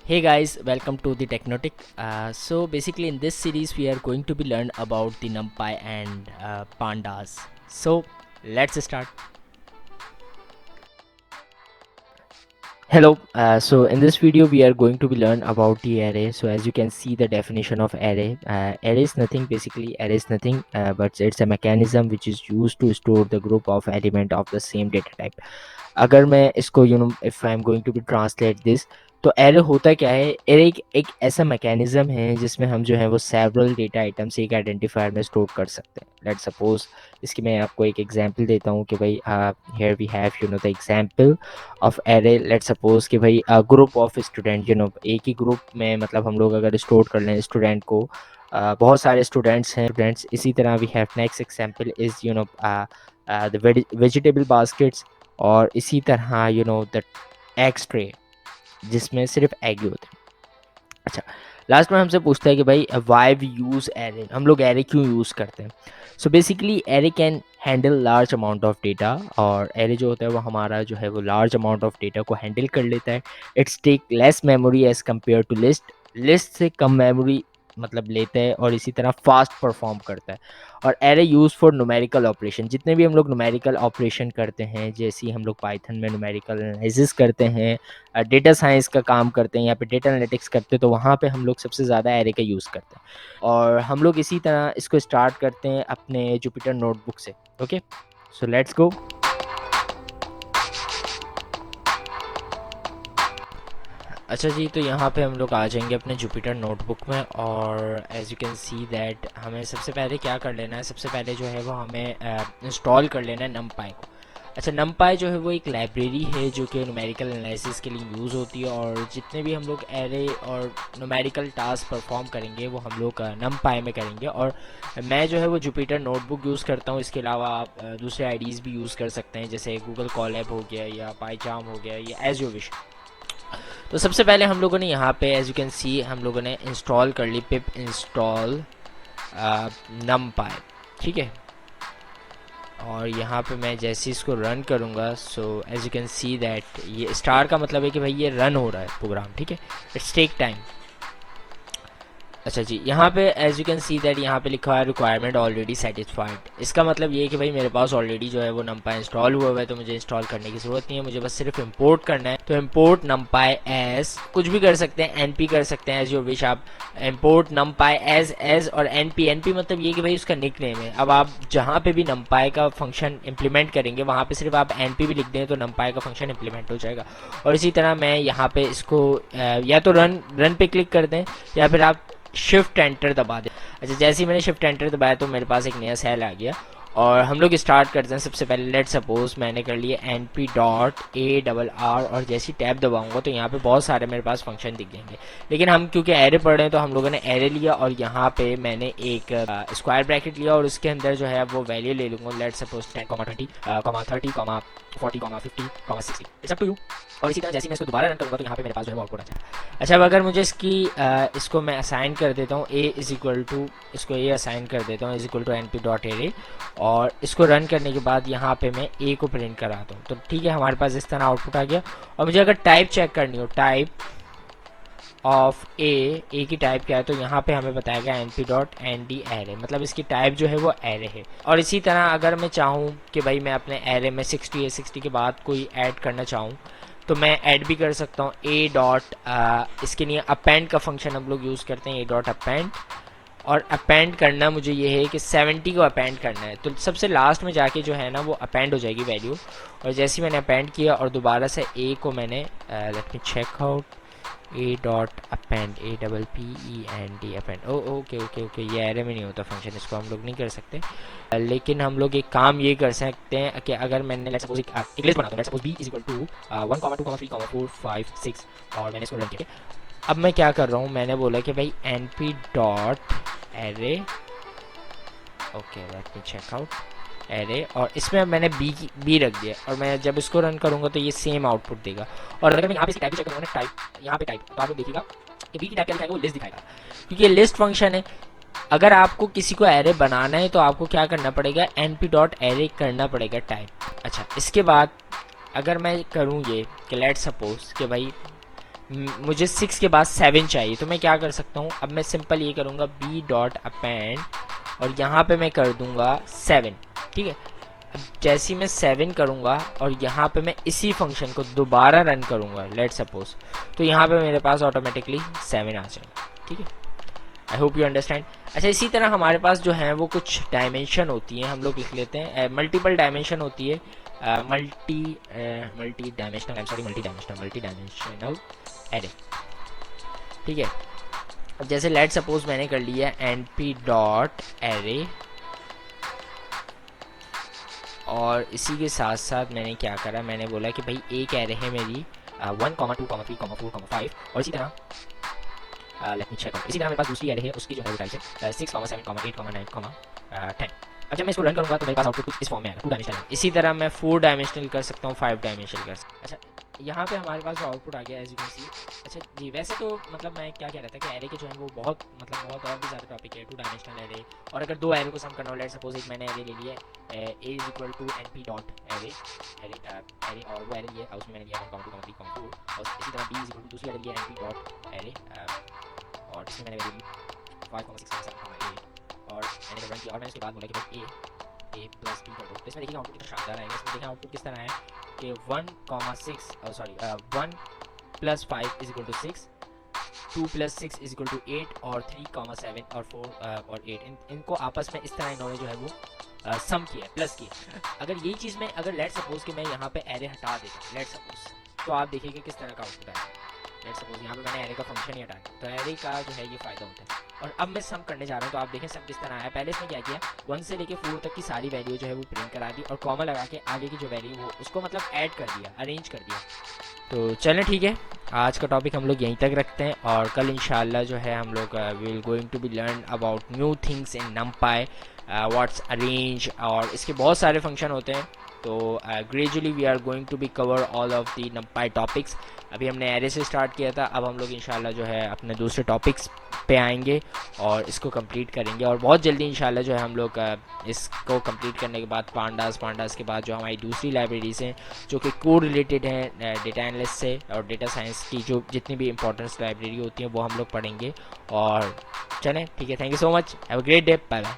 Hey guys, welcome to the Technotic. So basically in this series we are going to be learn about the NumPy and pandas. So let's start. Hello. So in this video we are going to be learn about the array. So as you can see the definition of array. Array is nothing basically. Array is nothing, but it's a mechanism which is used to store the group of element of the same data type. अगर मैं इसको if I am going to be translate this, तो array होता क्या है? Array एक ऐसा mechanism है जिसमें हम जो है वो सेवरल डेटा आइटम्स एक आइडेंटिफायर में स्टोर कर सकते हैं. लेट्स सपोज इसकी मैं आपको एक एग्जांपल देता हूँ कि भाई here we have the example of array. Let's suppose कि भाई ग्रुप ऑफ स्टूडेंट, एक ही ग्रुप में मतलब हम लोग अगर स्टोर कर लें स्टूडेंट को, बहुत सारे स्टूडेंट्स हैं स्टूडेंट्स. इसी तरह we have next example is the vegetable baskets, और इसी तरह द एग ट्रे जिसमें सिर्फ एग ही होते हैं. अच्छा, लास्ट में हमसे पूछता है कि भाई वाई वी यूज़ एरे, हम लोग एरे क्यों यूज़ करते हैं. So basically array can handle large amount of data, और एरे जो होता है वो हमारा जो है वो लार्ज अमाउंट ऑफ डेटा को हैंडल कर लेता है. It's take less memory as compare to list. List से कम मेमोरी मतलब लेता है, और इसी तरह फास्ट परफॉर्म करता है. और array use for numerical operation, जितने भी हम लोग न्यूमेरिकल ऑपरेशन करते हैं, जैसे हम लोग पाइथन में न्यूमेरिकल एनालिसिस करते हैं, डेटा साइंस का काम करते हैं या फिर डेटा एनालिटिक्स करते हैं, तो वहाँ पे हम लोग सबसे ज़्यादा एरे का यूज़ करते हैं. और हम लोग इसी तरह इसको स्टार्ट करते हैं अपने जुपिटर नोटबुक से. Okay, so let's go. अच्छा जी, तो यहाँ पे हम लोग आ जाएंगे अपने जुपिटर नोटबुक में, और as you can see that हमें सबसे पहले क्या कर लेना है. सबसे पहले जो है वो हमें इंस्टॉल कर लेना है नमपाई को. अच्छा, नमपाई जो है वो एक लाइब्रेरी है जो कि न्यूमेरिकल एनालिसिस के लिए यूज़ होती है, और जितने भी हम लोग एरे और न्यूमेरिकल टास्क परफॉर्म करेंगे वो हम लोग नमपाई में करेंगे. और मैं जो है वो जुपिटर नोटबुक यूज़ करता हूँ. इसके अलावा आप दूसरे आईडीज़ भी यूज़ कर सकते हैं, जैसे गूगल कॉलैब हो गया या पाईचार्म हो गया, या एज यू विश. तो सबसे पहले हम लोगों ने यहाँ पे एज यू कैन सी हम लोगों ने इंस्टॉल कर ली पिप इंस्टॉल नमपाई. ठीक है, और यहाँ पे मैं जैसे इसको रन करूँगा, so as you can see that ये स्टार का मतलब है कि भाई ये रन हो रहा है प्रोग्राम. ठीक है, इट्स टेक टाइम. अच्छा जी, यहाँ पे as you can see that यहाँ पे लिखा है रिक्वायरमेंट ऑलरेडी सेटिस्फाइड. इसका मतलब ये है कि भाई मेरे पास ऑलरेडी जो है वो नमपाई इंस्टॉल हुआ है, तो मुझे इंस्टॉल करने की ज़रूरत नहीं है, मुझे बस सिर्फ इंपोर्ट करना है. तो इंपोर्ट नमपाई एज कुछ भी कर सकते हैं, एनपी कर सकते हैं, एज योर विश. आप इंपोर्ट नमपाई एज और एनपी मतलब ये कि भाई उसका निक नेम है. अब आप जहाँ पे भी नमपाई का फंक्शन इंप्लीमेंट करेंगे वहाँ पे सिर्फ आप एनपी भी लिख दें तो नमपाई का फंक्शन इंप्लीमेंट हो जाएगा. और इसी तरह मैं यहाँ पे इसको या तो रन पे क्लिक कर दें, या फिर आप शिफ्ट एंटर दबा दें. अच्छा, जैसे ही मैंने शिफ्ट एंटर दबाया तो मेरे पास एक नया सेल आ गया, और हम लोग स्टार्ट करते हैं. सबसे पहले लेट सपोज मैंने कर लिया np डॉट ARR, और जैसी टैब दबाऊंगा तो यहाँ पे बहुत सारे मेरे पास फंक्शन दिख जाएंगे. लेकिन हम क्योंकि एरे पढ़ रहे हैं तो हम लोगों ने एरे लिया, और यहाँ पे मैंने एक स्क्वायर ब्रैकेट लिया, और उसके अंदर जो है वो वैल्यू ले लूँगा. Let suppose 10, 20, 30, 40, 50, 60. It's up to you. और इसी तरह जैसे मैं इसको दोबारा रन करूँगा तो यहाँ पे मेरे पास जो है वो आउटपुट आ जाएगा. अच्छा, अब अगर मुझे इसको मैं असाइन कर देता हूँ a इज इक्वल टू, इसको a असाइन कर देता हूँ is equal to np dot array, और इसको रन करने के बाद यहाँ पे मैं a को प्रिंट कराता हूँ. तो ठीक है, हमारे पास इस तरह आउटपुट आ गया. और मुझे अगर टाइप चेक करनी हो, टाइप ऑफ ए की टाइप क्या है, तो यहाँ पे हमें बताएगा np डॉट nd एरे, मतलब इसकी टाइप जो है वो एरे है. और इसी तरह अगर मैं चाहूँ कि भाई मैं अपने एरे में 60 के बाद कोई ऐड करना चाहूँ तो मैं ऐड भी कर सकता हूँ. ए डॉट इसके लिए अपेंड का फंक्शन हम लोग यूज़ करते हैं, ए डॉट अपेंड. और अपेंड करना मुझे ये है कि 70 को अपेंड करना है, तो सबसे लास्ट में जाके जो है ना वो अपेंड हो जाएगी वैल्यू. और जैसे मैंने अपेंड किया और दोबारा से ए को मैंने let me check out, a dot append, APPEND append. Okay okay okay, ये एरे में नहीं होता फंक्शन, इसको हम लोग नहीं कर सकते. लेकिन हम लोग एक काम ये कर सकते हैं कि अगर मैंने लेट्स सपोज एक लिस्ट बना दूं, let's suppose b is equal to 1, 2, 3, 4, 5, 6, और मैंने इसको रन किया. अब मैं क्या कर रहा हूँ, मैंने बोला कि भाई np dot array, okay let me check out array, और इसमें मैंने बी रख दिया, और मैं जब इसको रन करूँगा तो ये सेम आउटपुट देगा. और अगर मैं यहाँ पे टाइप चेक करूँगा, टाइप यहाँ पे टाइप, तो आप लोग देखिएगा कि बी की टाइप क्या दिखाएगा, वो लिस्ट दिखाएगा, क्योंकि ये लिस्ट फंक्शन है. अगर आपको किसी को एरे बनाना है तो आपको क्या करना पड़ेगा, np डॉट एरे करना पड़ेगा टाइप. अच्छा, इसके बाद अगर मैं करूँ ये कि लेट सपोज कि भाई मुझे 6 के बाद 7 चाहिए, तो मैं क्या कर सकता हूँ, अब मैं सिंपल ये करूँगा बी डॉट अपेंड और यहाँ पे मैं कर दूँगा 7। ठीक है, अब जैसे ही मैं 7 करूँगा और यहाँ पे मैं इसी फंक्शन को दोबारा रन करूँगा लेट सपोज, तो यहाँ पे मेरे पास ऑटोमेटिकली 7 आ जाएगा। ठीक है, आई होप यू अंडरस्टैंड। अच्छा, इसी तरह हमारे पास जो है वो कुछ डायमेंशन होती हैं, हम लोग लिख लेते हैं मल्टीपल डायमेंशन होती है, मल्टी डायमेंशनल एरे। ठीक है, अब जैसे लेट सपोज मैंने कर लिया एन पी डॉट एरे और इसी के साथ साथ मैंने क्या करा, मैंने बोला कि भाई एक एरे है मेरी 1, 2, 3, 4, 5 और इसी तरह लेट मी चेक आउट, इसी तरह मेरे पास दूसरी एरे है, उसकी जो है टाइप है 6, 7, 8, 9, 10। अब जब मैं इसको रन करूँगा तो मेरे पास आउटपुट कुछ इस फॉर्म में आएगा 2 डायमेंशनल। इसी तरह मैं 4 डायमेंशनल कर सकता हूँ, 5 डायमेंशनल कर सकता हूँ। अच्छा, यहाँ पे हमारे पास जो आउटपुट आ गया एज यू कैन सी। अच्छा जी, वैसे तो मतलब मैं क्या कह रहा था कि एरे के जो है वो बहुत और भी ज़्यादा टॉपिक है, 2 डायमेंशनल एरे, और अगर 2 एरे को सम करना हो, लेट सपोज एक मैंने एरे ले लिया A is equal to N P dot array array और वो एरे है उसमें मैंने लिया 1, 2, 3, 4 और इसी तरह बी इज इक्वल टू दूसरी एरे लिया एन पी डॉट एरे और इसमें मैंने ली 5, 6, 7, 8 और मैंने रन किया और मैंने उसके बाद बोला कि भाई ए प्लस बी कर दो। तो इसमें देखिए आउटपुट कितना शानदार आएगा। इसमें देखिए आउटपुट किस तरह है कि 1 plus 5 is equal to 6, 2 plus 6 is equal to 8 और 3, 7 और 4 और 8 इनको आपस में इस तरह इन्होंने जो है वो सम किया, प्लस किया। अगर यही चीज़ में अगर लेट सपोज कि मैं यहाँ पे एरे हटा देता लेट सपोज, तो आप देखिए किस तरह का आउटपुट आएगा। लेट सपोज यहाँ पे मैंने एरे का फंक्शन ही हटाया, तो एरे का जो है ये फ़ायदा होता है। और अब मैं सम करने जा रहा हूँ, तो आप देखें सम किस तरह आया। पहले इसने क्या किया, 1 से लेके 4 तक की सारी वैल्यू जो है वो प्रिंट करा दी और कॉमा लगा के आगे की जो वैल्यू वो उसको मतलब ऐड कर दिया, अरेंज कर दिया। तो चलें ठीक है, आज का टॉपिक हम लोग यहीं तक रखते हैं और कल इंशाल्लाह जो है हम लोग will going to be learn about new things in NumPy, what's arange, और इसके बहुत सारे फंक्शन होते हैं। तो gradually we are going to be cover all of the NumPy topics. अभी हमने एरे से स्टार्ट किया था, अब हम लोग इंशाल्लाह जो है अपने दूसरे टॉपिक्स पे आएंगे और इसको कंप्लीट करेंगे और बहुत जल्दी इंशाल्लाह जो है हम लोग इसको कंप्लीट करने के बाद पांडास के बाद जो हमारी दूसरी लाइब्रेरीज हैं जो कि कोड रिलेटेड हैं डेटा एनालिस्ट से और डेटा साइंस की जो जितनी भी इंपॉर्टेंस लाइब्रेरी होती हैं वो हम लोग पढ़ेंगे। और चलें ठीक है, thank you so much, have a great day, bye bye.